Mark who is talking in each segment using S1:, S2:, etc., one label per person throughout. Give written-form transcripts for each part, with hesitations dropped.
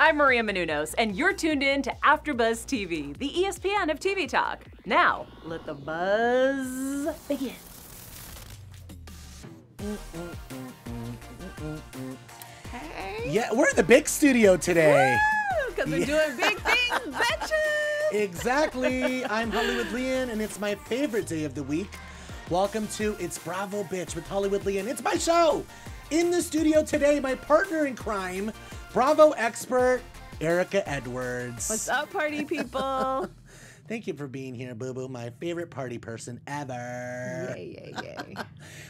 S1: I'm Maria Menounos, and you're tuned in to AfterBuzz TV, the ESPN of TV talk. Now, let the buzz begin.
S2: Hey. Yeah, we're in the big studio today.
S3: Because we're doing big things, Betch.
S2: Exactly. I'm HollywoodLian, and it's my favorite day of the week. Welcome to It's Bravo Bitch with HollywoodLian. It's my show. In the studio today, my partner in crime, Bravo expert, Erika Edwards.
S3: What's up, party people?
S2: Thank you for being here, boo-boo, my favorite party person ever.
S3: Yay.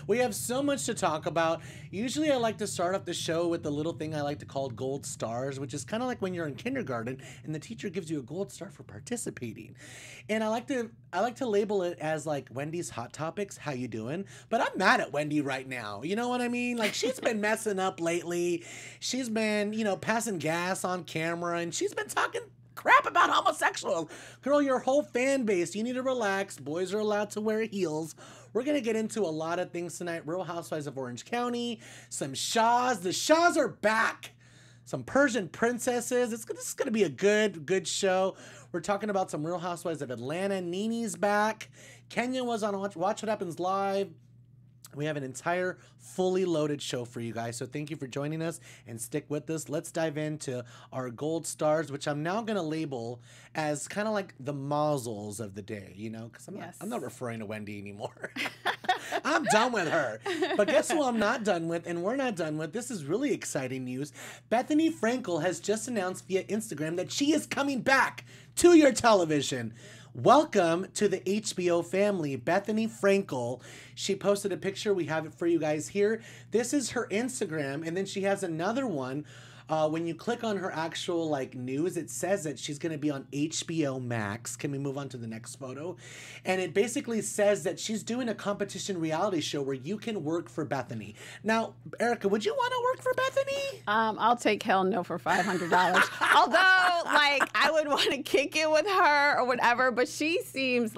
S2: We have so much to talk about. Usually I like to start off the show with the little thing I like to call gold stars, which is kind of like when you're in kindergarten and the teacher gives you a gold star for participating. And I like to label it as like Wendy's Hot Topics, how you doing? But I'm mad at Wendy right now. You know what I mean? Like, she's been messing up lately. She's been, passing gas on camera, and she's been talking crap about homosexual. Girl, your whole fan base, you need to relax. Boys are allowed to wear heels. We're going to get into a lot of things tonight. Real Housewives of Orange County, some Shahs. The Shahs are back. Some Persian princesses. This is going to be a good show. We're talking about some Real Housewives of Atlanta. NENE's back. Kenya was on Watch What Happens Live. We have an entire fully loaded show for you guys, so thank you for joining us and stick with us. Let's dive into our gold stars, which I'm now going to label as kind of like the mauzels of the day, because I'm not referring to Wendy anymore. I'm done with her. But guess who I'm not done with, and we're not done with? This is really exciting news. Bethenny Frankel has just announced via Instagram that she is coming back to your television. Welcome to the HBO family, Bethenny Frankel. She posted a picture. We have it for you guys here. This is her Instagram, and then she has another one. When you click on her actual news, it says that she's going to be on HBO Max. Can we move on to the next photo? And it basically says that she's doing a competition reality show where you can work for Bethenny. Now, Erika, would you want to work for Bethenny?
S3: I'll take hell no for $500. Although, I would want to kick it with her or whatever, but she seems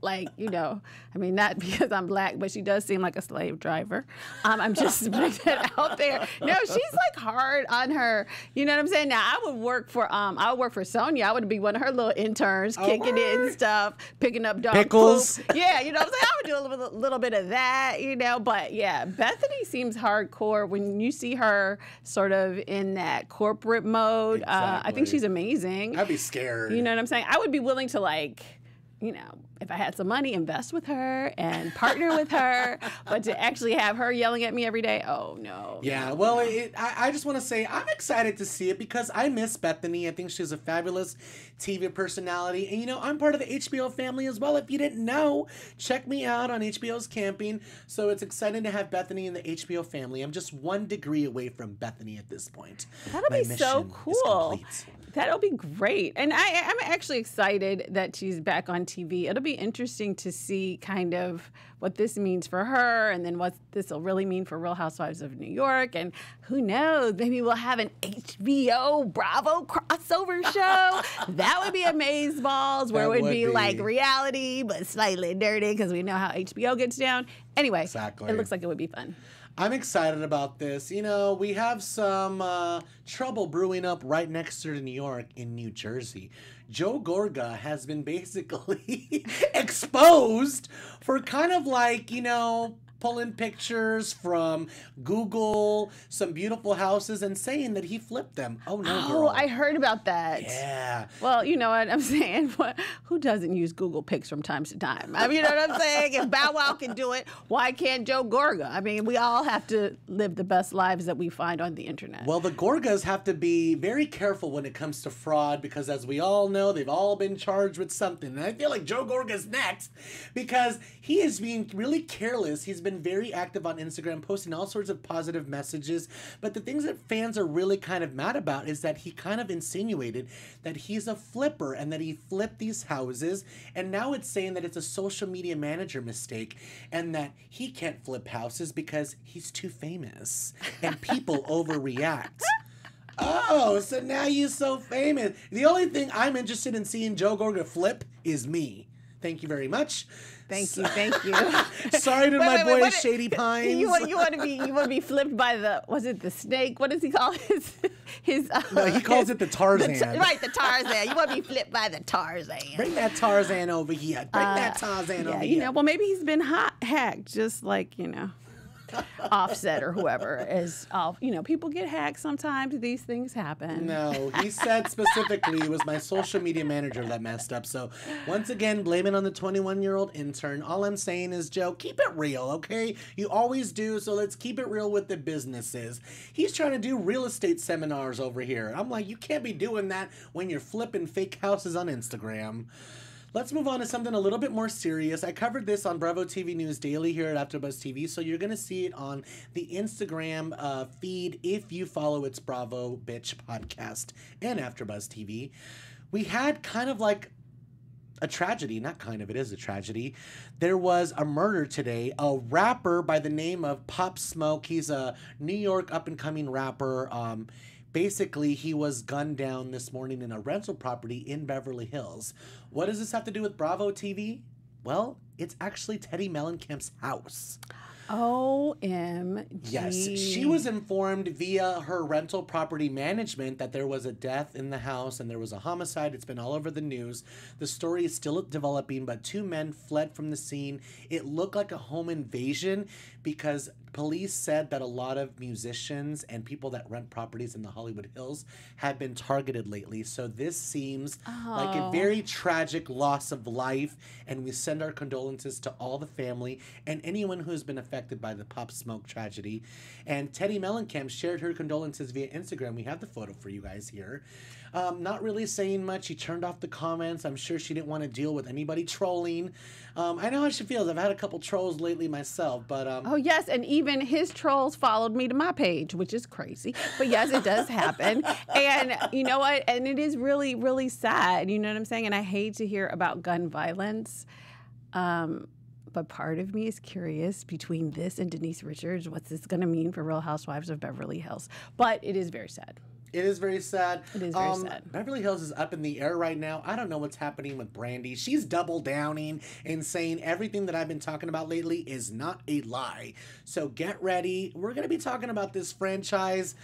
S3: not because I'm black, but she does seem like a slave driver. I'm just putting that out there. No, she's hard on her. You know what I'm saying? Now I would work for Sonia. I would be one of her little interns, kicking it and stuff, picking up dog
S2: pickles.
S3: Poop. Yeah, you know what I'm saying? I would do a little bit of that, But yeah, Bethenny seems hardcore when you see her sort of in that corporate mode.
S2: Exactly.
S3: I think she's amazing.
S2: I'd be scared.
S3: You know what I'm saying? I would be willing to if I had some money, invest with her and partner with her, but to actually have her yelling at me every day, oh no.
S2: Yeah, well, I just want to say I'm excited to see it because I miss Bethenny. I think she's a fabulous TV personality. And, I'm part of the HBO family as well. If you didn't know, check me out on HBO's Camping. So it's exciting to have Bethenny in the HBO family. I'm just 1 degree away from Bethenny at this point.
S3: That'll be so cool. That'll be great. And I'm actually excited that she's back on TV. It'll be interesting to see kind of what this means for her and then what this will really mean for Real Housewives of New York. And who knows, maybe we'll have an HBO Bravo crossover show. That would be amazeballs, where it would be like reality, but slightly dirty because we know how HBO gets down. Anyway, It looks like it would be fun.
S2: I'm excited about this. We have some trouble brewing up right next to New York in New Jersey. Joe Gorga has been basically exposed for kind of pulling pictures from Google, some beautiful houses, and saying that he flipped them. Oh, no, girl.
S3: Oh, I heard about that.
S2: Yeah.
S3: Well, you know what I'm saying? Who doesn't use Google Pics from time to time? You know what I'm saying? If Bow Wow can do it, why can't Joe Gorga? We all have to live the best lives that we find on the internet.
S2: Well, the Gorgas have to be very careful when it comes to fraud because, as we all know, they've all been charged with something. And I feel like Joe Gorga's next because he is being really careless. He's been very active on Instagram, posting all sorts of positive messages. But the things that fans are really kind of mad about is that he kind of insinuated that he's a flipper and that he flipped these houses. And now it's saying that it's a social media manager mistake and that he can't flip houses because he's too famous and people overreact. Oh, so now you're so famous. The only thing I'm interested in seeing Joe Gorga flip is me. Thank you very much.
S3: Thank you.
S2: Sorry to my boy Shady Pines.
S3: You want to be flipped by the snake? What does he call his?
S2: No, he calls it the Tarzan.
S3: The Tarzan. You want to be flipped by the Tarzan.
S2: Bring that Tarzan over here. Bring that Tarzan over here.
S3: Well, maybe he's been hacked, just like Offset or whoever is people get hacked sometimes. These things happen.
S2: No, he said specifically it was my social media manager that messed up. So once again, blame it on the 21-year-old intern. All I'm saying is, Joe, keep it real, okay? You always do, so let's keep it real with the businesses. He's trying to do real estate seminars over here. I'm like, you can't be doing that when you're flipping fake houses on Instagram. Let's move on to something a little bit more serious. I covered this on Bravo TV News Daily here at AfterBuzz TV, so you're going to see it on the Instagram feed if you follow its Bravo Bitch podcast and AfterBuzz TV. We had kind of like a tragedy, not kind of, it is a tragedy. There was a murder today. A rapper by the name of Pop Smoke, he's a New York up-and-coming rapper. Basically, he was gunned down this morning in a rental property in Beverly Hills. What does this have to do with Bravo TV? Well, it's actually Teddi Mellencamp's house.
S3: OMG.
S2: Yes, she was informed via her rental property management that there was a death in the house and there was a homicide. It's been all over the news. The story is still developing, but 2 men fled from the scene. It looked like a home invasion because police said that a lot of musicians and people that rent properties in the Hollywood Hills have been targeted lately. So this seems like a very tragic loss of life, and we send our condolences to all the family and anyone who has been affected by the Pop Smoke tragedy. And Teddi Mellencamp shared her condolences via Instagram. We have the photo for you guys here. Not really saying much. She turned off the comments. I'm sure she didn't want to deal with anybody trolling. I know how she feels. I've had a couple trolls lately myself, but
S3: oh yes, and even his trolls followed me to my page, which is crazy. But yes, it does happen. And you know what? And it is really, really sad. You know what I'm saying? And I hate to hear about gun violence. But part of me is curious between this and Denise Richards, what's this going to mean for Real Housewives of Beverly Hills? But it is very sad.
S2: It is very sad.
S3: It is very sad.
S2: Beverly Hills is up in the air right now. I don't know what's happening with Brandy. She's double downing and saying everything that I've been talking about lately is not a lie. So get ready. We're going to be talking about this franchise.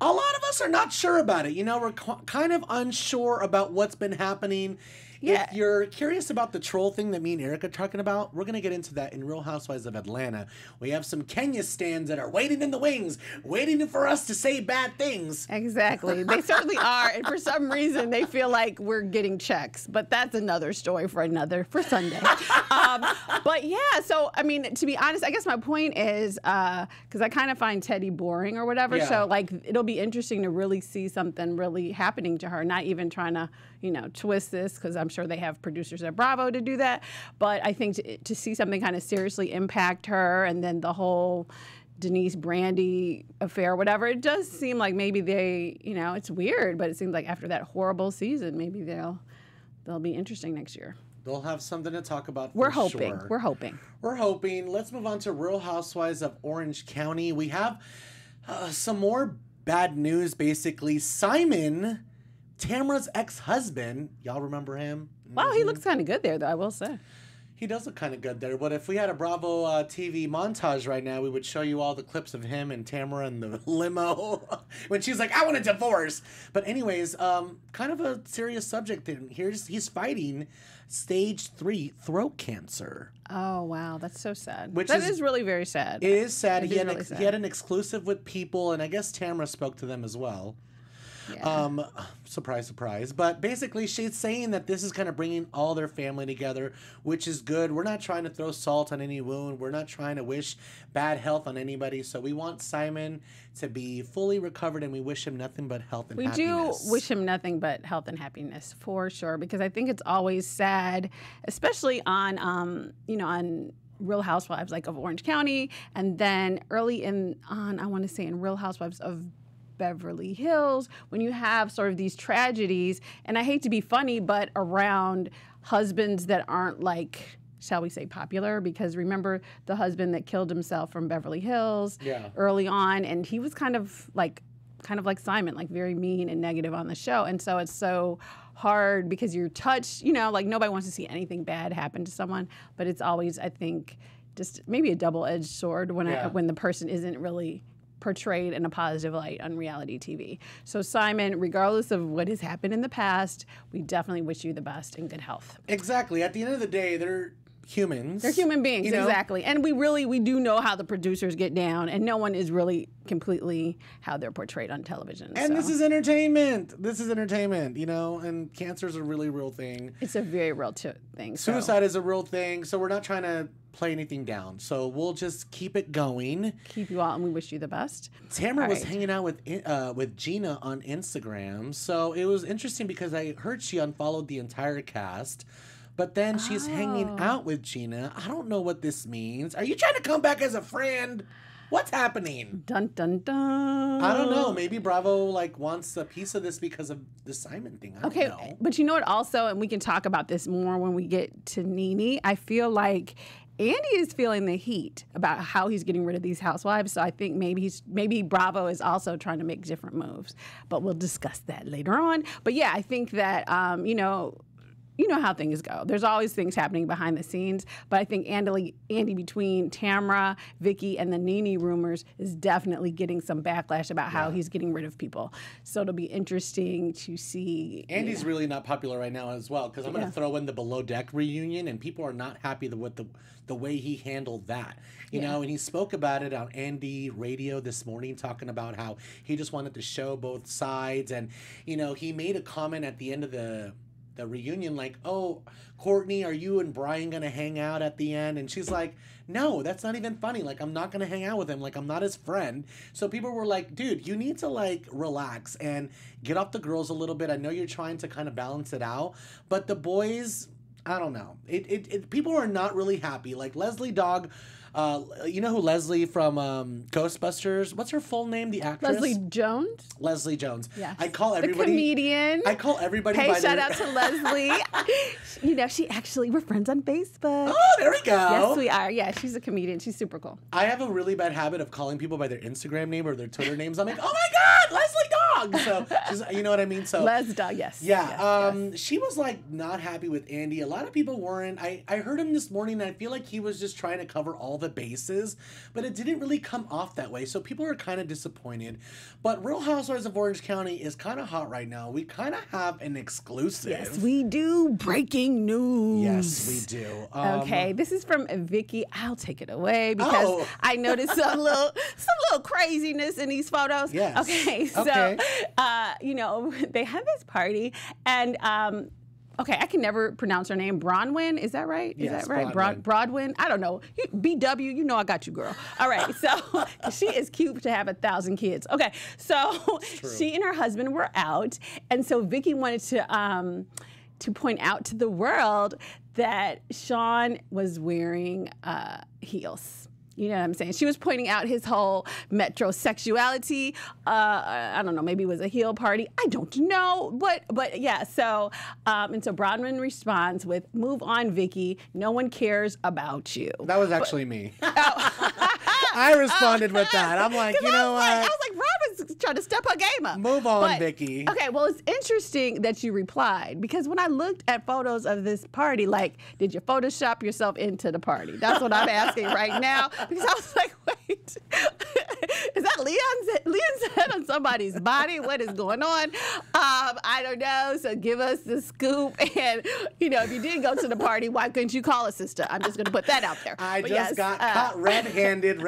S2: A lot of us are not sure about it. You know, we're kind of unsure about what's been happening. Yeah. If you're curious about the troll thing that me and Erika are talking about, we're going to get into that in Real Housewives of Atlanta. We have some Kenya stans that are waiting in the wings, waiting for us to say bad things.
S3: Exactly. They certainly are. And for some reason, they feel like we're getting checks. But that's another story for Sunday. But yeah, so, I mean, to be honest, I guess my point is, because I kind of find Teddi boring or whatever. Yeah. So, like, it'll be interesting to really see something really happening to her, not even trying to, twist this, because I'm sure they have producers at Bravo to do that. But I think to see something kind of seriously impact her, and then the whole Denise Brandy affair, whatever, it does seem like maybe they, it's weird, but it seems like after that horrible season, maybe they'll be interesting next year.
S2: They'll have something to talk about.
S3: We're hoping.
S2: Sure.
S3: We're hoping.
S2: We're hoping. Let's move on to Real Housewives of Orange County. We have some more bad news, basically. Simon, Tamara's ex-husband, y'all remember him?
S3: Wow, he looks kind of good there, though, I will say.
S2: He does look kind of good there, but if we had a Bravo TV montage right now, we would show you all the clips of him and Tamara in the limo when she's like, I want a divorce. But anyways, kind of a serious subject. He's fighting stage 3 throat cancer.
S3: Oh, wow. That's so sad. That is really very sad.
S2: It is sad. He had an exclusive with People, and I guess Tamara spoke to them as well. Yeah. Surprise, surprise. But basically, she's saying that this is kind of bringing all their family together, which is good. We're not trying to throw salt on any wound. We're not trying to wish bad health on anybody. So we want Simon to be fully recovered, and we wish him nothing but health and happiness. We do
S3: wish him nothing but health and happiness, for sure, because I think it's always sad, especially on, on Real Housewives of Orange County, and then early on, I want to say in Real Housewives of Beverly Hills, when you have sort of these tragedies, and I hate to be funny, but around husbands that aren't shall we say popular, because remember the husband that killed himself from Beverly Hills early on, and he was kind of like Simon, very mean and negative on the show. And so it's so hard because you're touched, you know, like nobody wants to see anything bad happen to someone, but it's always, I think, just maybe a double-edged sword when the person isn't really portrayed in a positive light on reality TV. So Simon, regardless of what has happened in the past, we definitely wish you the best and good health.
S2: Exactly. At the end of the day, they're humans.
S3: They're human beings, you know? Exactly. And we do know how the producers get down, and no one is really completely how they're portrayed on television.
S2: And this is entertainment. This is entertainment, you know, and cancer is a really real thing.
S3: It's a very real thing.
S2: Suicide is a real thing, so we're not trying to play anything down. So we'll just keep it going.
S3: Keep you out, and we wish you the best.
S2: Tamara was hanging out with Gina on Instagram, so it was interesting because I heard she unfollowed the entire cast. But then she's hanging out with Gina. I don't know what this means. Are you trying to come back as a friend? What's happening?
S3: Dun, dun, dun.
S2: I don't know. Maybe Bravo wants a piece of this because of the Simon thing. I don't know.
S3: But you know what also, and we can talk about this more when we get to NENE, I feel like Andy is feeling the heat about how he's getting rid of these housewives. So I think maybe Bravo is also trying to make different moves. But we'll discuss that later on. But yeah, I think that, you know how things go. There's always things happening behind the scenes, but I think Andy between Tamara, Vicky, and the NENE rumors is definitely getting some backlash about how he's getting rid of people. So it'll be interesting to see.
S2: Andy's really not popular right now as well, because I'm going to throw in the Below Deck reunion, and people are not happy with the way he handled that. You know, and he spoke about it on Andy Radio this morning, talking about how he just wanted to show both sides, and you know, he made a comment at the end of the reunion like, oh, Courtney, are you and Brian gonna hang out at the end? And she's like, no, that's not even funny. Like, I'm not gonna hang out with him. Like, I'm not his friend. So people were like, dude, you need to relax and get off the girls a little bit. I know you're trying to kind of balance it out, but the boys, I don't know. People are not really happy. Like Leslie Dog, you know who Leslie from Ghostbusters? What's her full name? The actress?
S3: Leslie Jones.
S2: Leslie Jones.
S3: Yes.
S2: I call everybody.
S3: The comedian.
S2: I call everybody.
S3: Hey,
S2: by
S3: shout out to Leslie. You know, we're friends on Facebook.
S2: Oh, there we go.
S3: Yes, we are. Yeah, she's a comedian. She's super cool.
S2: I have a really bad habit of calling people by their Instagram name or their Twitter names. I'm like, oh my God, Leslie Dog. So you know what I mean? So
S3: Les Dog, yes.
S2: Yeah.
S3: Yes.
S2: She was not happy with Andy. A lot of people weren't. I heard him this morning, and I feel like he was just trying to cover all the bases, but it didn't really come off that way. So people are kind of disappointed. But Real Housewives of Orange County is kind of hot right now. We kind of have an exclusive.
S3: Yes, we do. Breaking news.
S2: Yes, we do.
S3: Okay, this is from Vicky. I'll take it away because I noticed some little craziness in these photos.
S2: Yes.
S3: Okay, so you know, they had this party and okay, I can never pronounce her name. Bronwyn, is that right? Is
S2: yes,
S3: that right?
S2: Bronwyn.
S3: I don't know. BW, you know I got you, girl. All right, so she is cute to have 1,000 kids. Okay, so she and her husband were out, and so Vicky wanted to point out to the world that Sean was wearing heels. You know what I'm saying? She was pointing out his whole metrosexuality. I don't know, maybe it was a heel party. I don't know. But yeah, so, and so Bronwyn responds with, move on, Vicky. No one cares about you.
S2: That was actually me. I responded with that. I'm like, you know what?
S3: I was like, Robin's trying to step her game up.
S2: Move on, Vicky.
S3: Okay, well, it's interesting that you replied because when I looked at photos of this party, like, did you Photoshop yourself into the party? That's what I'm asking right now because I was like, wait, is that Leon's head on somebody's body? What is going on? I don't know. So give us the scoop. And, you know, if you did go to the party, why couldn't you call a sister? I'm just going to put that out there.
S2: I just got caught red-handed.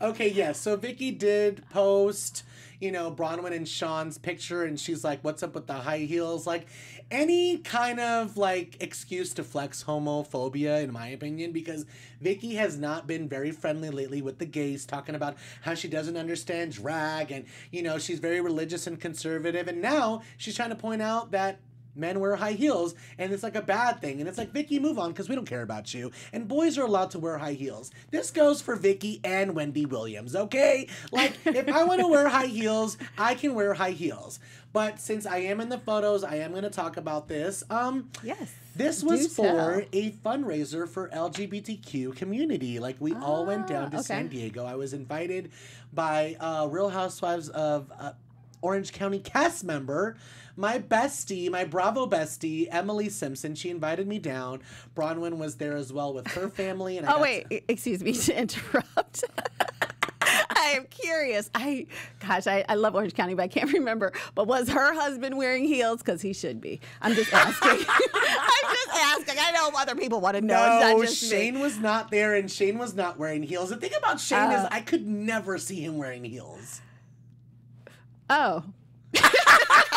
S2: Okay, yes. So Vicky did post, you know, Bronwyn and Sean's picture, and she's like, what's up with the high heels? Like, any kind of, like, excuse to flex homophobia, in my opinion, because Vicky has not been very friendly lately with the gays, talking about how she doesn't understand drag, and, you know, she's very religious and conservative, and now she's trying to point out that men wear high heels, and it's like a bad thing. And it's like, Vicky, move on, because we don't care about you. And boys are allowed to wear high heels. This goes for Vicky and Wendy Williams, okay? Like, if I want to wear high heels, I can wear high heels. But since I am in the photos, I am going to talk about this.
S3: Yes.
S2: This was for a fundraiser for LGBTQ community. Like, we all went down to San Diego. I was invited by Real Housewives of Orange County cast member, my bestie, my Bravo bestie, Emily Simpson. She invited me down. Bronwyn was there as well with her family. And
S3: excuse me to interrupt. I am curious. I love Orange County, but I can't remember. But was her husband wearing heels? Because he should be. I'm just asking. I'm just asking. I know other people want to know.
S2: No,
S3: it's not just
S2: Shane was not there, and Shane was not wearing heels. The thing about Shane is I could never see him wearing heels.
S3: Oh.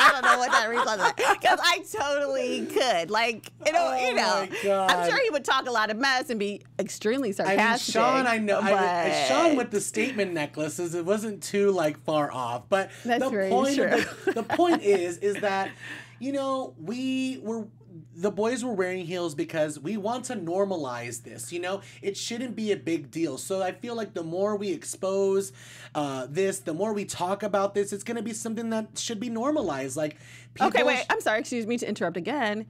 S3: I don't know what that response is, because I totally could. Like, you know, I'm sure he would talk a lot of mess and be extremely sarcastic.
S2: Sean, I know. Sean with the statement necklaces, it wasn't too far off. But the point is that, you know, the boys were wearing heels because we want to normalize this. You know, it shouldn't be a big deal. So I feel like the more we expose this, the more we talk about this, it's going to be something that should be normalized. Like,
S3: okay, wait. I'm sorry. Excuse me to interrupt again.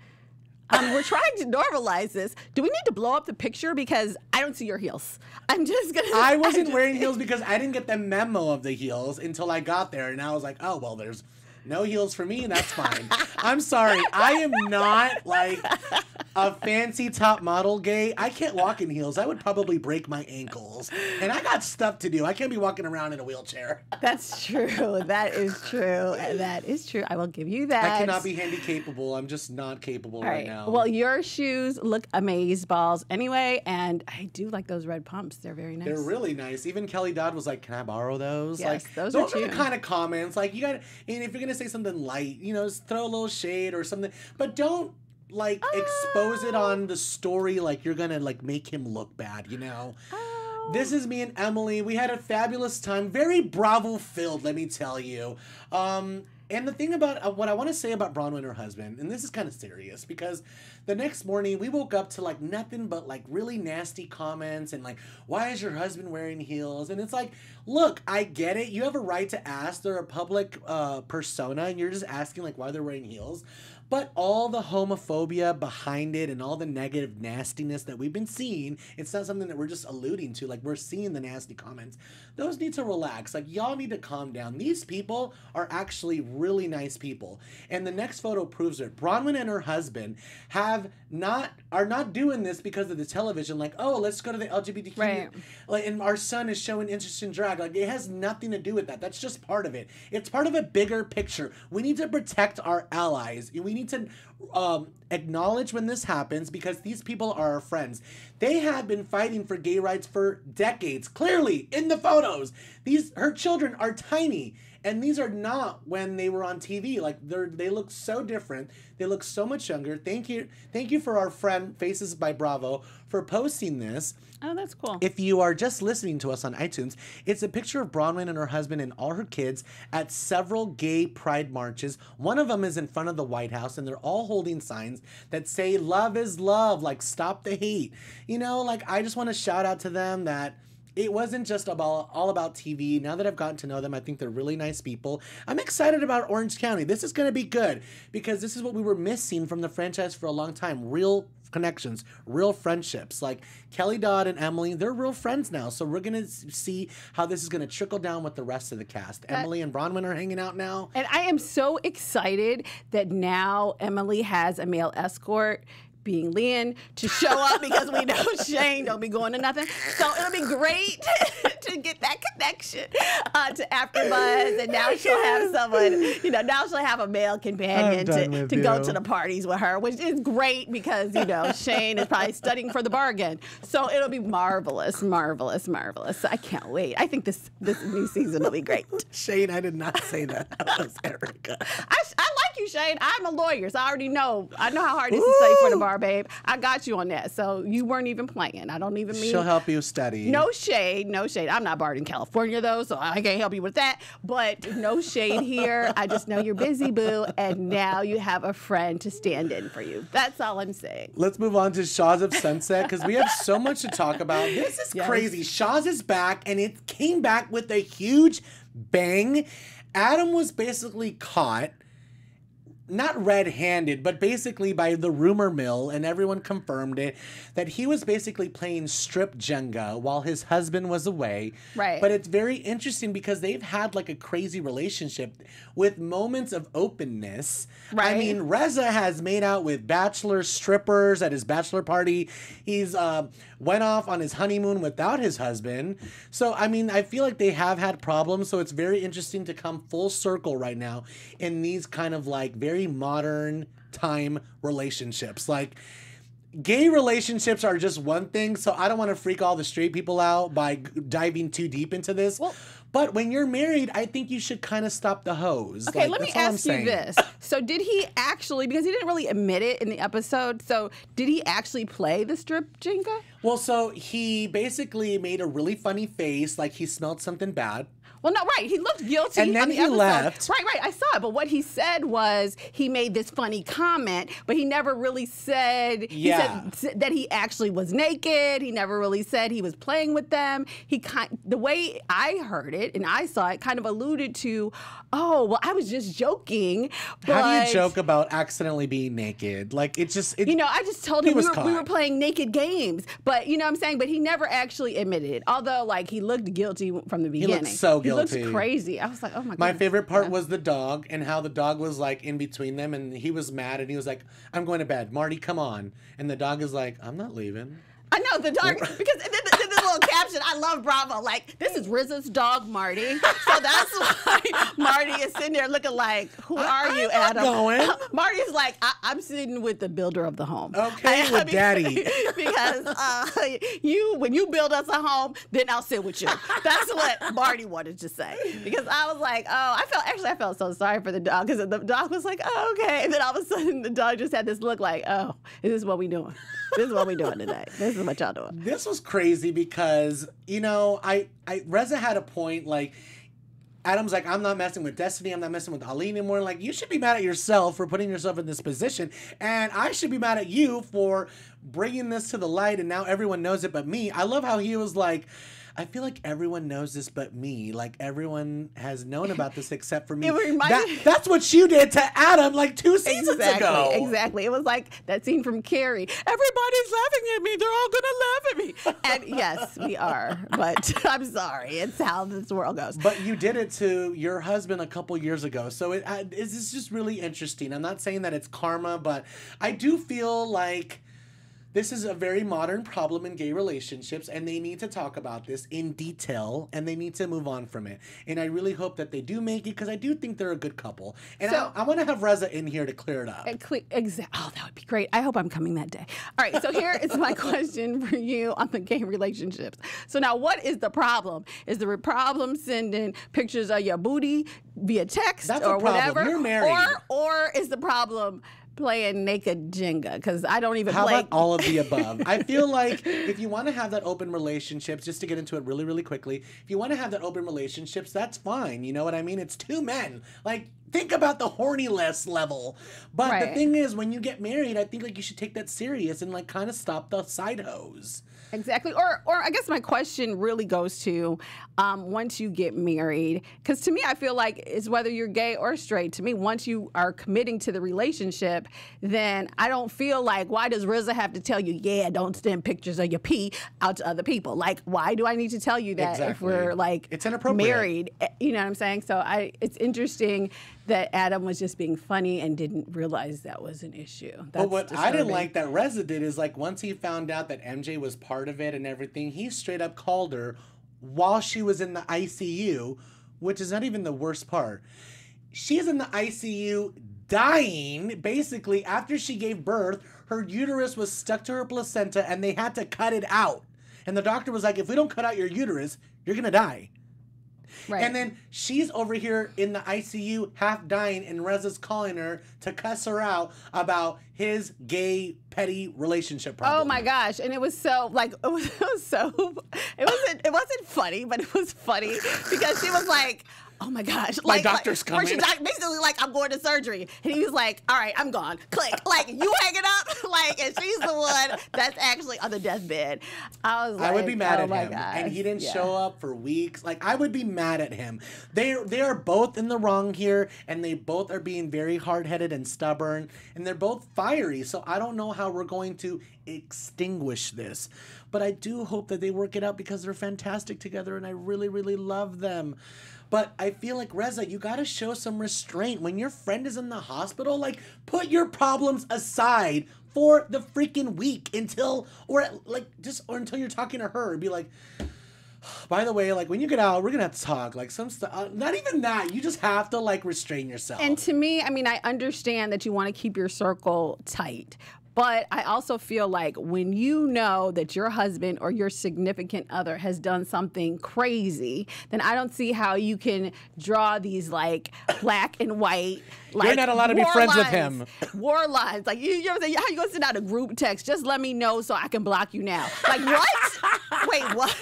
S3: We're trying to normalize this. Do we need to blow up the picture? Because I don't see your heels.
S2: I wasn't wearing heels because I didn't get the memo of the heels until I got there. And I was like, oh, well, there's no heels for me, and that's fine. I'm sorry. I am not like a fancy top model gay. I can't walk in heels. I would probably break my ankles. And I got stuff to do. I can't be walking around in a wheelchair.
S3: That's true. That is true. That is true. I will give you that.
S2: I cannot be handy capable. I'm just not capable right now.
S3: Well, your shoes look amazeballs anyway, and I do like those red pumps. They're very nice.
S2: They're really nice. Even Kelly Dodd was like, can I borrow those?
S3: Yes,
S2: like,
S3: those
S2: are
S3: the
S2: kind of comments. Like, you got to, and if you're going to say something light, you know, just throw a little shade or something, but don't expose it on the story like you're gonna make him look bad, you know. This is me and Emily. We had a fabulous time, very Bravo filled, let me tell you. And the thing about what I want to say about Bronwyn and her husband, and this is kind of serious, because the next morning we woke up to nothing but really nasty comments and why is your husband wearing heels? And it's like, look, I get it. You have a right to ask. They're a public persona, and you're just asking why they're wearing heels. But all the homophobia behind it and all the negative nastiness that we've been seeing, it's not something that we're just alluding to. We're seeing the nasty comments. Those need to relax. Y'all need to calm down. These people are actually really nice people. And the next photo proves it. Bronwyn and her husband are not doing this because of the television. Oh, let's go to the LGBTQ.
S3: Right.
S2: And our son is showing interest in drag. It has nothing to do with that. That's just part of it. It's part of a bigger picture. We need to protect our allies. We need to acknowledge when this happens, because these people are our friends. They have been fighting for gay rights for decades. Clearly, in the photos, her children are tiny. And these are not when they were on TV. They look so different. They look so much younger. Thank you for our friend Faces by Bravo for posting this.
S3: Oh, that's cool.
S2: If you are just listening to us on iTunes, it's a picture of Bronwyn and her husband and all her kids at several gay pride marches. One of them is in front of the White House, and they're all holding signs that say, love is love, stop the hate. You know, I just want to shout out to them that it wasn't just all about TV. Now that I've gotten to know them, I think they're really nice people. I'm excited about Orange County. This is going to be good, because this is what we were missing from the franchise for a long time. Real connections, real friendships. Kelly Dodd and Emily, they're real friends now. So we're going to see how this is going to trickle down with the rest of the cast. Emily and Bronwyn are hanging out now.
S3: And I am so excited that now Emily has a male escort, being Lian, to show up, because we know Shane don't be going to nothing. So it'll be great to get that connection to AfterBuzz, and now she'll have someone, now she'll have a male companion to go to the parties with her, which is great, because, Shane is probably studying for the bargain. So it'll be marvelous, marvelous, marvelous. So I can't wait. I think this new season will be great.
S2: Shane, I did not say that. That was Erika.
S3: I like you, Shane. I'm a lawyer, so I already know. I know how hard it is to study for the bar, babe. I got you on that. So you weren't even playing. I don't even mean.
S2: She'll help you study.
S3: No shade, no shade. I'm not barred in California, though, so I can't help you with that. But no shade here. I just know you're busy, boo, and now you have a friend to stand in for you. That's all I'm saying.
S2: Let's move on to Shahs of Sunset, because we have so much to talk about. This is crazy. Shahs is back, and it came back with a huge bang. Adam was basically caught not red-handed, but basically by the rumor mill, and everyone confirmed it, that he was basically playing strip Jenga while his husband was away.
S3: Right.
S2: But it's very interesting because they've had like a crazy relationship with moments of openness.
S3: Right.
S2: I mean, Reza has made out with bachelor strippers at his bachelor party. He's went off on his honeymoon without his husband. So, I mean, I feel like they have had problems. So it's very interesting to come full circle right now in these kind of like very modern time relationships. Like, gay relationships are just one thing, so I don't want to freak all the straight people out by diving too deep into this.
S3: Well,
S2: but when you're married, I think you should kind of stop the hose.
S3: okay, let me ask you this. So did he actually, because he didn't really admit it in the episode, so did he actually play the strip Jenga?
S2: Well, so he basically made a really funny face, like he smelled something bad.
S3: Well, no, right. He looked guilty.
S2: And then
S3: on the
S2: he
S3: episode.
S2: left.
S3: Right. I saw it. But what he said was he made this funny comment, but he never really said, he said that he actually was naked. He never really said he was playing with them. The way I heard it and I saw it kind of alluded to, oh, well, I was just joking. But
S2: how do you joke about accidentally being naked? Like, I just
S3: told him we were playing naked games. But, you know what I'm saying? But he never actually admitted it. Although, like, he looked guilty from the beginning.
S2: He looked so guilty.
S3: He looks crazy. I was like, oh my god.
S2: My favorite part was the dog and how the dog was like in between them and he was mad and he was like, I'm going to bed. Marty, come on. And the dog is like, I'm not leaving.
S3: I know, the dog, because the little caption, I love Bravo, like, this is Riz's dog, Marty. So that's why Marty is sitting there looking like, who are you, Adam? Marty's like, I'm sitting with the builder of the home.
S2: Okay, with Daddy.
S3: Because when you build us a home, then I'll sit with you. That's what Marty wanted to say. Because I was like, I felt so sorry for the dog, because the dog was like, oh, okay. And then all of a sudden, the dog just had this look like, oh, is this what we doing? This is what we doing today. This is what y'all doing.
S2: This was crazy because, Reza had a point, like, Adam's like, I'm not messing with Destiny. I'm not messing with Ali anymore. Like, you should be mad at yourself for putting yourself in this position. And I should be mad at you for bringing this to the light. And now everyone knows it but me. I love how he was like, I feel like everyone knows this but me. Like, everyone has known about this except for me. That's what you did to Adam like 2 seasons ago.
S3: Exactly. It was like that scene from Carrie. Everybody's laughing at me. They're all going to laugh at me. And yes, we are. But I'm sorry. It's how this world goes.
S2: But you did it to your husband a couple years ago. So it's just really interesting. I'm not saying that it's karma, but I do feel like this is a very modern problem in gay relationships, and they need to talk about this in detail, and they need to move on from it. And I really hope that they do make it, because I do think they're a good couple. And so, I want to have Reza in here to clear it up.
S3: Oh, that would be great. I hope I'm coming that day. All right, so here is my question for you on the gay relationships. So now, what is the problem? Is the problem sending pictures of your booty via text or whatever?
S2: You're married.
S3: Or is the problem playing naked Jenga? Because I don't even play.
S2: How about all of the above? I feel like if you want to have that open relationships, just to get into it really, really quickly, if you want to have that open relationships, that's fine. You know what I mean? It's two men. Like, think about the horniness level. But the thing is, when you get married, I think like you should take that serious and like kind of stop the side hose.
S3: Exactly. Or I guess my question really goes to once you get married, because to me, I feel like it's whether you're gay or straight. To me, once you are committing to the relationship, then I don't feel like, why does Rizza have to tell you, yeah, don't send pictures of your pee out to other people? Like, why do I need to tell you that if we're like
S2: it's inappropriate.
S3: Married? You know what I'm saying? So it's interesting that Adam was just being funny and didn't realize that was an issue.
S2: But what I didn't like that Reza did is, like, once he found out that MJ was part of it and everything, he straight up called her while she was in the ICU, which is not even the worst part. She's in the ICU dying, basically, after she gave birth. Her uterus was stuck to her placenta and they had to cut it out. And the doctor was like, if we don't cut out your uterus, you're going to die. Right. And then she's over here in the ICU half dying and Reza's calling her to cuss her out about his gay petty relationship problem.
S3: Oh my gosh. And it was so like it wasn't funny, but it was funny because she was like, oh my gosh.
S2: My doctor's coming.
S3: Basically, like, I'm going to surgery. And he was like, all right, I'm gone. Click. Like, you hanging up? Like, and she's the one that's actually on the deathbed. I was like,
S2: I would be mad at him.
S3: Gosh.
S2: And he didn't show up for weeks. Like, I would be mad at him. They are both in the wrong here, and they both are being very hard-headed and stubborn, and they're both fiery, so I don't know how we're going to extinguish this. But I do hope that they work it out because they're fantastic together, and I really, really love them. But I feel like, Reza, you got to show some restraint. When your friend is in the hospital, like, put your problems aside for the freaking week until you're talking to her and be like, by the way, like, when you get out, we're going to have to talk. Like, some stuff, not even that. You just have to, like, restrain yourself.
S3: And to me, I mean, I understand that you want to keep your circle tight. But I also feel like when you know that your husband or your significant other has done something crazy, then I don't see how you can draw these, like, black and white, like,
S2: you're not allowed to be friends with him.
S3: War lines. Like, you know what I'm saying? How you gonna send out a group text? Just let me know so I can block you now. Like, what? Wait, what?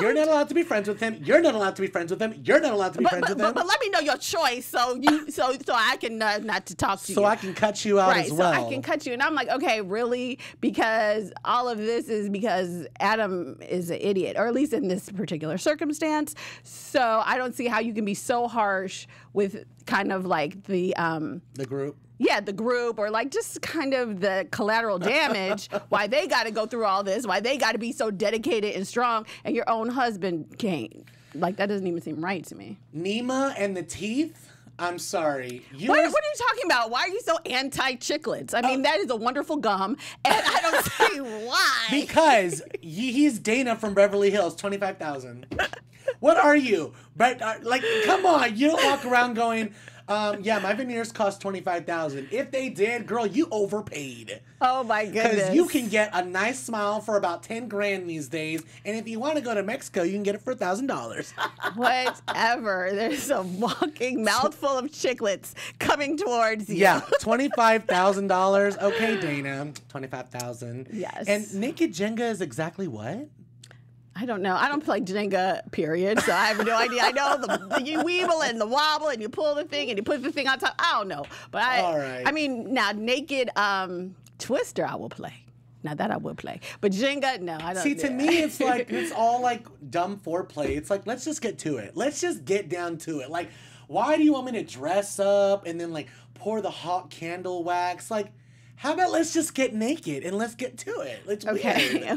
S2: You're not allowed to be friends with him. You're not allowed to be friends with him. You're not allowed to be friends with him.
S3: But let me know your choice so I can not to talk to you.
S2: So I can cut you out as well.
S3: So I can cut you. And I'm like, okay, really? Because all of this is because Adam is an idiot, or at least in this particular circumstance. So I don't see how you can be so harsh with kind of like the
S2: group.
S3: Yeah, the group, or like just kind of the collateral damage, why they got to go through all this, why they got to be so dedicated and strong, and your own husband can't. Like, that doesn't even seem right to me.
S2: Nima and the teeth? I'm sorry.
S3: What are you talking about? Why are you so anti-chiclets? I mean, that is a wonderful gum, and I don't see why.
S2: Because he's Dana from Beverly Hills, 25,000. What are you? But like, come on, you don't walk around going, yeah, my veneers cost $25,000. If they did, girl, you overpaid.
S3: Oh my goodness!
S2: Because you can get a nice smile for about $10,000 these days, and if you want to go to Mexico, you can get it for $1,000.
S3: Whatever. There's a walking mouthful of chiclets coming towards you.
S2: Yeah, $25,000. Okay, Dana, $25,000.
S3: Yes.
S2: And naked Jenga is exactly what?
S3: I don't know. I don't play Jenga, period, so I have no idea. I know you weeble and the wobble and you pull the thing and you put the thing on top. I don't know. But
S2: all right.
S3: I mean, now, naked Twister I will play. Now that I would play. But Jenga, no, I don't.
S2: See, to me, it's like, it's all like dumb foreplay. It's like, let's just get to it. Let's just get down to it. Like, why do you want me to dress up and then like pour the hot candle wax? Like, how about let's just get naked and let's get to it? It's weird.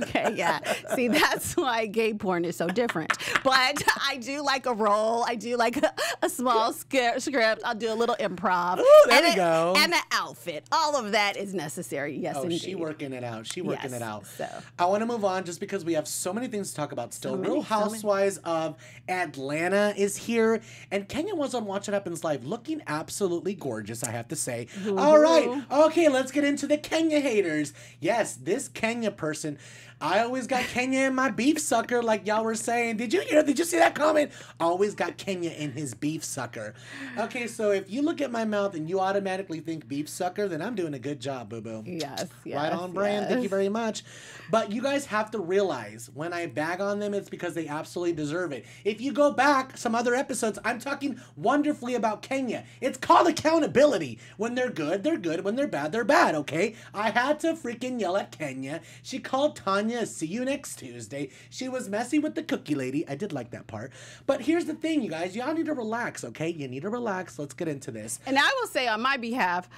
S3: Okay, yeah. See, that's why gay porn is so different. But I do like a role. I do like a small script. I'll do a little improv.
S2: Ooh, there we go.
S3: And an outfit. All of that is necessary. Yes, indeed.
S2: She working it out. She working it out.
S3: So.
S2: I want to move on just because we have so many things to talk about still. Real Housewives of Atlanta is here. And Kenya was on Watch What Happens Live looking absolutely gorgeous, I have to say.
S3: Ooh.
S2: All right. Okay, let's get into the Kenya haters. Yes, this Kenya person. I always got Kenya in my beef sucker, like y'all were saying. Did you see that comment? Always got Kenya in his beef sucker. Okay, so if you look at my mouth and you automatically think beef sucker, then I'm doing a good job, boo-boo.
S3: Yes.
S2: Right on brand. Thank you very much. But you guys have to realize when I bag on them, it's because they absolutely deserve it. If you go back some other episodes, I'm talking wonderfully about Kenya. It's called accountability. When they're good, they're good. When they're bad, they're bad, okay? I had to freaking yell at Kenya. She called Tanya, see you next Tuesday. She was messy with the cookie lady. I did like that part. But here's the thing, you guys. Y'all need to relax, okay? You need to relax. Let's get into this.
S3: And I will say on my behalf,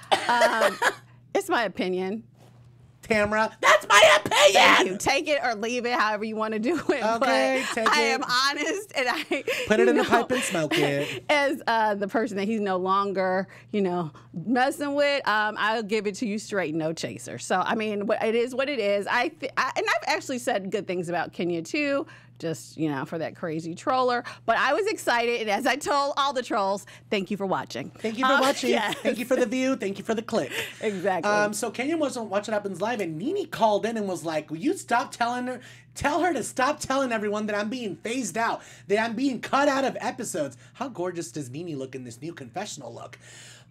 S3: it's my opinion.
S2: Tamra, that's my opinion.
S3: Thank you. Take it or leave it, however you want to do it.
S2: Okay,
S3: but
S2: take it.
S3: I am honest, and I
S2: put it in the pipe and smoke it.
S3: As the person that he's no longer, messing with, I'll give it to you straight, no chaser. So I mean, it is what it is. And I've actually said good things about Kenya too. Just, for that crazy troller. But I was excited, and as I told all the trolls, thank you for watching.
S2: Thank you for watching.
S3: Yes.
S2: Thank you for the view. Thank you for the click.
S3: Exactly.
S2: So Kenya was on Watch What Happens Live, and NENE called in and was like, will you stop telling her, Tell her to stop telling everyone that I'm being phased out, that I'm being cut out of episodes. How gorgeous does NENE look in this new confessional look?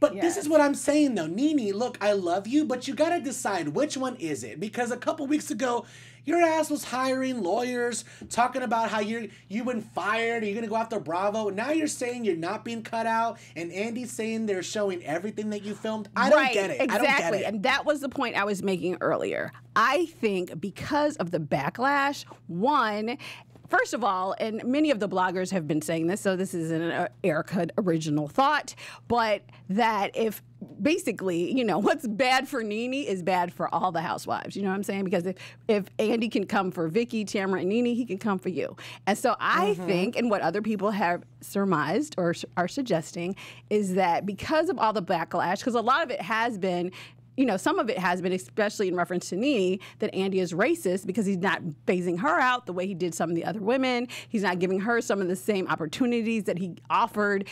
S2: But this is what I'm saying, though. NENE, look, I love you, but you got to decide which one is it. Because a couple weeks ago, your ass was hiring lawyers, talking about how you've been fired, or you're going to go after Bravo. Now you're saying you're not being cut out, and Andy's saying they're showing everything that you filmed. I don't get it.
S3: Exactly.
S2: I don't get it.
S3: And that was the point I was making earlier. I think because of the backlash, one, first of all, and many of the bloggers have been saying this, so this is an Erika original thought, but that if basically, you know, what's bad for NENE is bad for all the housewives. You know what I'm saying? Because if Andy can come for Vicky, Tamara, and NENE, he can come for you. And so I think, and what other people have surmised or are suggesting, is that because of all the backlash, because a lot of it has been, you know, some of it has been, especially in reference to NENE, that Andy is racist because he's not phasing her out the way he did some of the other women. He's not giving her some of the same opportunities that he offered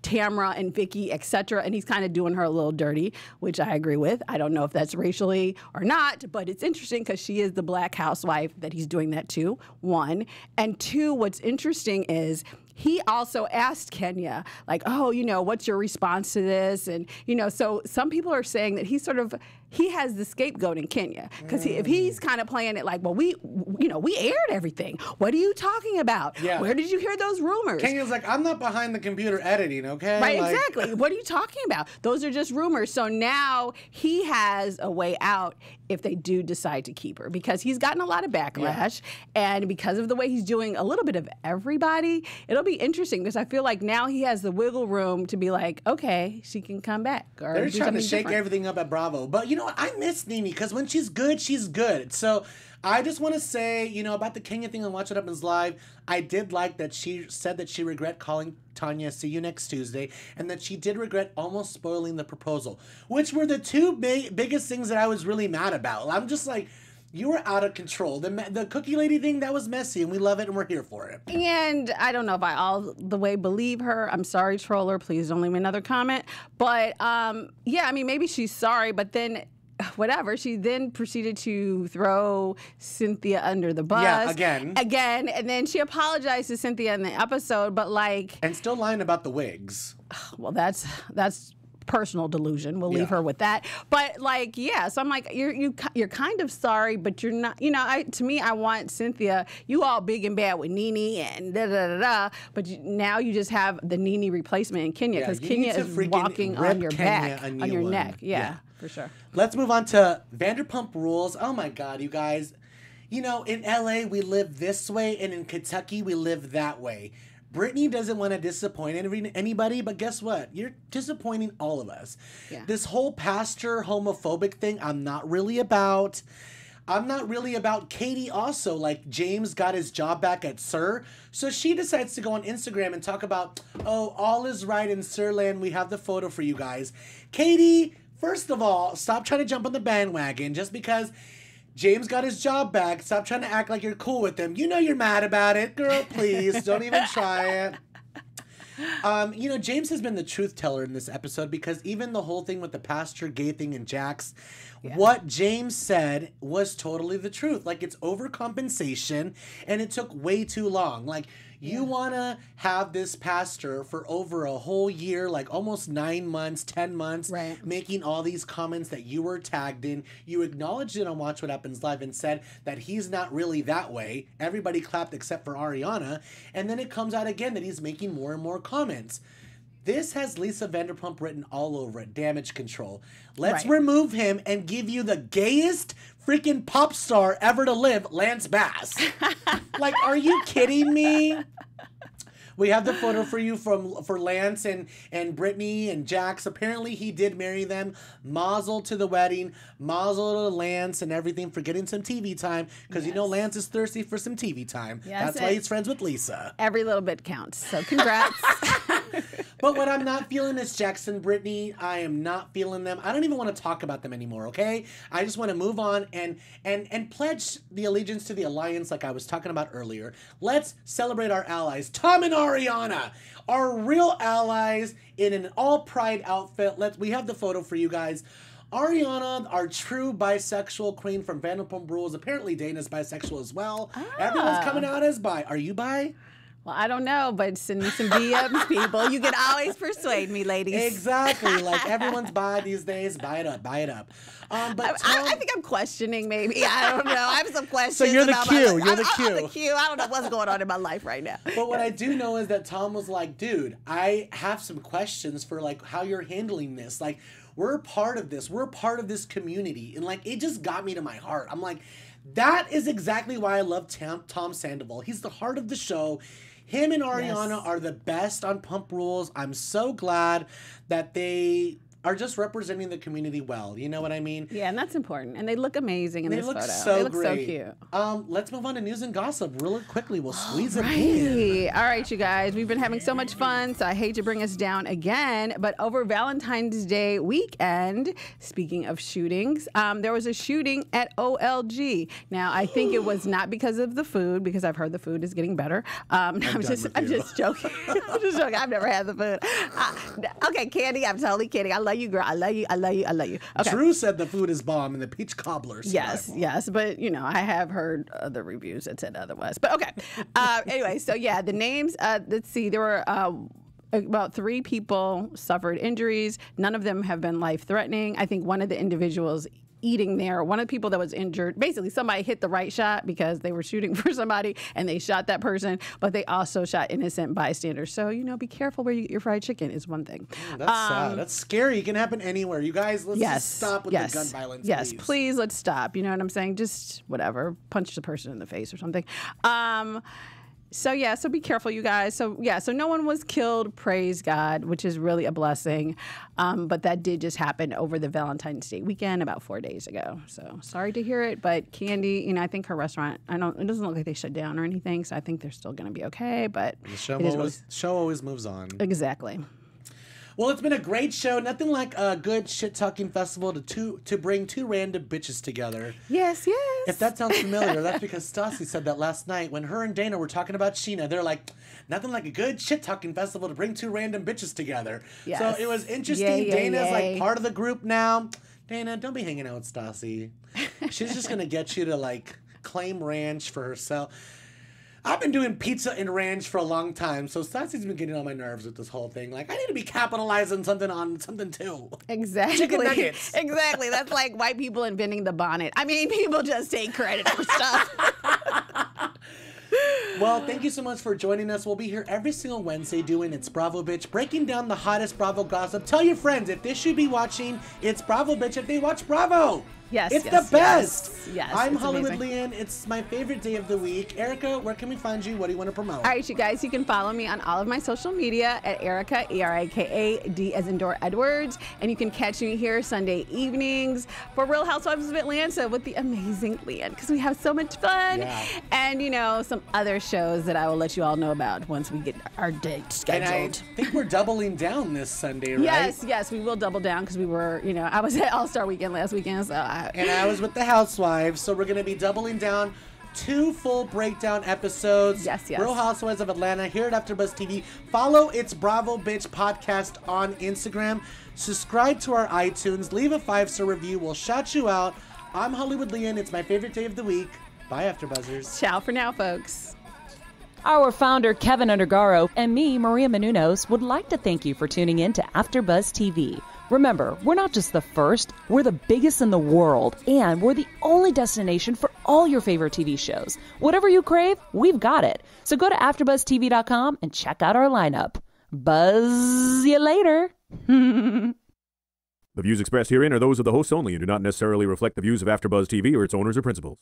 S3: Tamara and Vicky, etc., and he's kind of doing her a little dirty, which I agree with. I don't know if that's racially or not, but it's interesting because she is the black housewife that he's doing that to, one. And two, what's interesting is he also asked Kenya, like, oh, you know, what's your response to this? And, you know, so some people are saying that he has the scapegoat in Kenya. Because if he's kind of playing it like, well, we aired everything. What are you talking about?
S2: Yeah.
S3: Where did you hear those rumors?
S2: Kenya's like, I'm not behind the computer editing, okay?
S3: Right,
S2: like,
S3: exactly. What are you talking about? Those are just rumors. So now he has a way out if they do decide to keep her, because he's gotten a lot of backlash, and because of the way he's doing a little bit of everybody, it'll be interesting because I feel like now he has the wiggle room to be like, okay, she can come back. Or
S2: they're
S3: do
S2: trying to
S3: something
S2: shake
S3: different.
S2: everything up at Bravo. But you know what? I miss NENE because when she's good, she's good. So I just want to say, you know, about the Kenya thing on Watch What Happens Live, I did like that she said that she regret calling Tanya, see you next Tuesday, and that she did regret almost spoiling the proposal, which were the two biggest things that I was really mad about. I'm just like, you were out of control. The cookie lady thing, that was messy, and we love it, and we're here for it.
S3: And I don't know if I all the way believe her. I'm sorry, troller. Please don't leave me another comment. But, yeah, I mean, maybe she's sorry, but then whatever. She then proceeded to throw Cynthia under the bus.
S2: Yeah, again.
S3: And then she apologized to Cynthia in the episode, but like...
S2: And still lying about the wigs.
S3: Well, that's personal delusion. We'll leave her with that. But like, yeah, so I'm like, you're kind of sorry, but you're not, you know, to me, I want Cynthia, you all big and bad with NENE and da-da-da-da, but now you just have the NENE replacement in Kenya, because Kenya is walking on your back, on your neck. Yeah, for sure.
S2: Let's move on to Vanderpump Rules. Oh my God, you guys. You know, in LA, we live this way, and in Kentucky, we live that way. Brittany doesn't want to disappoint anybody, but guess what? You're disappointing all of us. Yeah. This whole pastor homophobic thing, I'm not really about. I'm not really about Katie also. Like, James got his job back at Sir. So she decides to go on Instagram and talk about, oh, all is right in Sirland. We have the photo for you guys. Katie, first of all, stop trying to jump on the bandwagon just because James got his job back. Stop trying to act like you're cool with him. You know you're mad about it. Girl, please, don't even try it. You know, James has been the truth teller in this episode, because even the whole thing with the pastor gay thing and Jax, what James said was totally the truth. Like, it's overcompensation, and it took way too long. Like, you want to have this pastor for over a whole year, like almost 9 months, 10 months, making all these comments that you were tagged in. You acknowledged it on Watch What Happens Live and said that he's not really that way. Everybody clapped except for Ariana. And then it comes out again that he's making more and more comments. This has Lisa Vanderpump written all over it. Damage control. Let's remove him and give you the gayest freaking pop star ever to live, Lance Bass. Like, are you kidding me? We have the photo for you for Lance and Brittany and Jax. Apparently, he did marry them. Mazel to the wedding. Mazel to Lance and everything for getting some TV time. Because you know Lance is thirsty for some TV time. Yes, that's why he's friends with Lisa.
S3: Every little bit counts. So congrats.
S2: But what I'm not feeling is Jax and Brittany. I am not feeling them. I don't even want to talk about them anymore, okay? I just want to move on and pledge the allegiance to the alliance like I was talking about earlier. Let's celebrate our allies. Tom and Ariana are real allies in an all-pride outfit. We have the photo for you guys. Ariana, our true bisexual queen from Vanderpump Rules. Apparently Dana's bisexual as well. Everyone's coming out as bi. Are you bi?
S3: Well, I don't know, but send me some DMs, people. You can always persuade me, ladies.
S2: Exactly. Like, everyone's bi these days. Buy it up. Buy it up. But
S3: I think I'm questioning, maybe. I don't know. I have some questions.
S2: So you're the
S3: about
S2: Q.
S3: You're
S2: the Q.
S3: I'm the Q. I don't know what's going on in my life right now.
S2: But what I do know is that Tom was like, dude, I have some questions for, like, how you're handling this. Like, we're part of this. We're part of this community. And, like, it just got me to my heart. I'm like, that is exactly why I love Tom Sandoval. He's the heart of the show. Him and Ariana are the best on Pump Rules. I'm so glad that they are just representing the community well. You know what I mean?
S3: Yeah, and that's important. And they look amazing in this photo.
S2: They look
S3: so
S2: great.
S3: cute.
S2: Let's move on to news and gossip really quickly. We'll squeeze it in.
S3: All right, you guys. We've been having so much fun, so I hate to bring us down again. But over Valentine's Day weekend, speaking of shootings, there was a shooting at OLG. Now, I think it was not because of the food, because I've heard the food is getting better. I'm just joking. I'm just joking. I've never had the food. Okay, Candy, I'm totally kidding. I love you, girl. I love you. I love you. I love you. Okay.
S2: Drew said the food is bomb and the peach cobbler.
S3: Yes. But, you know, I have heard other reviews that said otherwise. But okay. Anyway, so yeah, the names, let's see, there were about 3 people suffered injuries. None of them have been life-threatening. I think one of the individuals eating there, one of the people that was injured, basically somebody hit the right shot because they were shooting for somebody and they shot that person, but they also shot innocent bystanders. So, you know, be careful where you get your fried chicken is one thing.
S2: That's sad. That's scary. It can happen anywhere. You guys, let's just stop with the gun violence,
S3: Yes, please, let's stop. You know what I'm saying? Just whatever. Punch the person in the face or something. So be careful, you guys. So no one was killed, praise God, which is really a blessing. But that did just happen over the Valentine's Day weekend about 4 days ago. So sorry to hear it, but Candy, you know, I think her restaurant, it doesn't look like they shut down or anything, so I think they're still going to be okay. But
S2: the show always moves on.
S3: Exactly.
S2: Well, it's been a great show. Nothing like a good shit-talking festival to bring 2 random bitches together.
S3: Yes.
S2: If that sounds familiar, that's because Stassi said that last night when her and Dana were talking about Sheena. They're like, nothing like a good shit-talking festival to bring 2 random bitches together. Yes. So it was interesting. Dana's like part of the group now. Dana, don't be hanging out with Stassi. She's just going to get you to like claim ranch for herself. I've been doing pizza and ranch for a long time, so Stassi's been getting on my nerves with this whole thing. Like, I need to be capitalizing something on something too.
S3: Exactly.
S2: Chicken nuggets.
S3: Exactly. That's like white people inventing the bonnet. I mean, people just take credit for stuff.
S2: Well, thank you so much for joining us. We'll be here every single Wednesday doing It's Bravo Bitch, breaking down the hottest Bravo gossip. Tell your friends if they should be watching It's Bravo Bitch if they watch Bravo.
S3: Yes,
S2: it's the best.
S3: Yes,
S2: I'm HollywoodLian. It's my favorite day of the week. Erika, where can we find you? What do you want to promote?
S3: All right, you guys, you can follow me on all of my social media at Erika, Erika, D as in Dora Edwards. And you can catch me here Sunday evenings for Real Housewives of Atlanta with the amazing Lian, because we have so much fun. Yeah. And, you know, some other shows that I will let you all know about once we get our date scheduled.
S2: And I think we're doubling down this Sunday, right?
S3: Yes, we will double down because we were, you know, I was at All-Star Weekend last weekend, so
S2: I was with the Housewives, so we're going to be doubling down 2 full breakdown episodes.
S3: Yes.
S2: Real Housewives of Atlanta here at AfterBuzz TV. Follow It's Bravo Bitch podcast on Instagram. Subscribe to our iTunes. Leave a 5-star review. We'll shout you out. I'm HollywoodLian. It's my favorite day of the week. Bye, AfterBuzzers.
S3: Ciao for now, folks.
S1: Our founder, Keven Undergaro, and me, Maria Menounos, would like to thank you for tuning in to AfterBuzz TV. Remember, we're not just the first, we're the biggest in the world, and we're the only destination for all your favorite TV shows. Whatever you crave, we've got it. So go to AfterBuzzTV.com and check out our lineup. Buzz you later.
S4: The views expressed herein are those of the hosts only and do not necessarily reflect the views of AfterBuzz TV or its owners or principals.